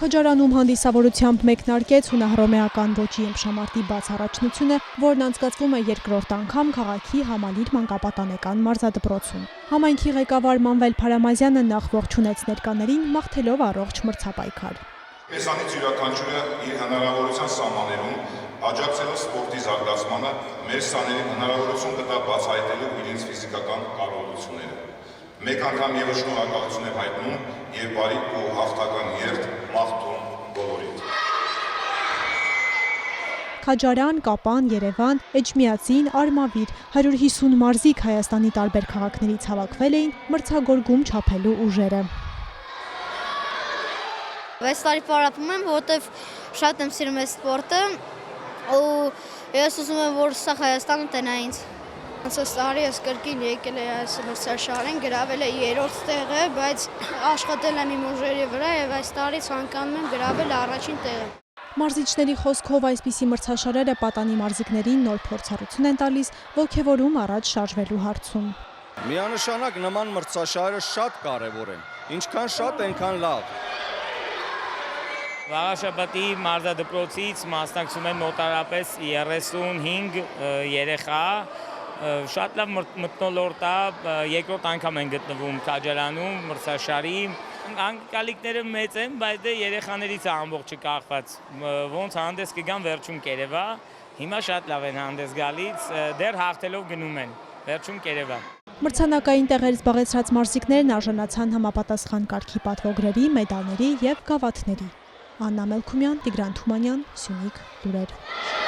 Քաջարանում հանդիսավորությամբ մեկնարկեց հունահռոմեական ոճի ըմբշամարտի բաց առաջնությունը, որն անցկացվում է երկրորդ անգամ քաղաքի համալիր մանկապատանեկան մարզադպրոցում։ Համայնքի ղեկավար Մանվել Փարամազյանը նախ ողջունեց ներկաներին, մաղթելով առողջ մրցապայքար։ Մեզանից յուրաքանչյուրը իր հնարավորության սահմաններում աջակցելով սպորտի զարգացմանը մեր սաներին հնարավորություն կտա բացահայտելու իրենց ֆիզիկական կարողությունները։ Մեկ անգամ ևս շնորհակալություն եմ հայտնում եւ բարի ու հաղթական երթ մաղթում բոլորիդ։ Քաջարան, Կապան, Երևան, Էջմիածին, Արմավիր 150 մարզիկ Հայաստանի տարբեր քաղաքներից հավաքվել էին մրցագորգում չափելու ուժերը։ 6 տարի պարապում եմ, որովհետև շատ եմ սիրում այս սպորտը ու ես ուզում եմ, որ սա Հայաստանը տնա ինձ։ Անցած տարի ես կրկին եկել եմ այս մրցաշարին, գրավել եմ 3-րդ տեղը, բայց աշխատել եմ իմ ուժերի վրա եւ այս տարի ցանկանում եմ գրավել առաջին տեղը։ Մարզիչների խոսքով այսպիսի մրցաշարերը պատանի մարզիկներին նոր փորձառություն են տալիս ոգևորում առաջ շարժվելու հարցում։ Միանշանակ նման մրցաշարերը շատ կարևոր են, ինչքան շատ այնքան լավ։ Վաղաշաբաթի մարզադպրոցից մասնակցում են մոտարապես 35 երեխա, շատ լավ մթնոլորտ է, երկրորդ անգամ են գտնվում Քաջարանում մրցաշարի։ Անկալիքները մեծ են, բայց դե երեխաներից է ամբողջը կախված, ոնց հանդես կգան վերջում կերևա, հիմա շատ լավ են հանդես գալիս, դեռ հաղթելով գնում են, վերջում կերևա։ Մրցանակային տեղեր զբաղեցրած մարզիկներն արժանացան համապատասխան կարգի պատվոգրերի, մեդալների եւ գավաթների։ Աննա Մելքումյան, Տիգրան Թումանյան, Սյունիք լուրեր։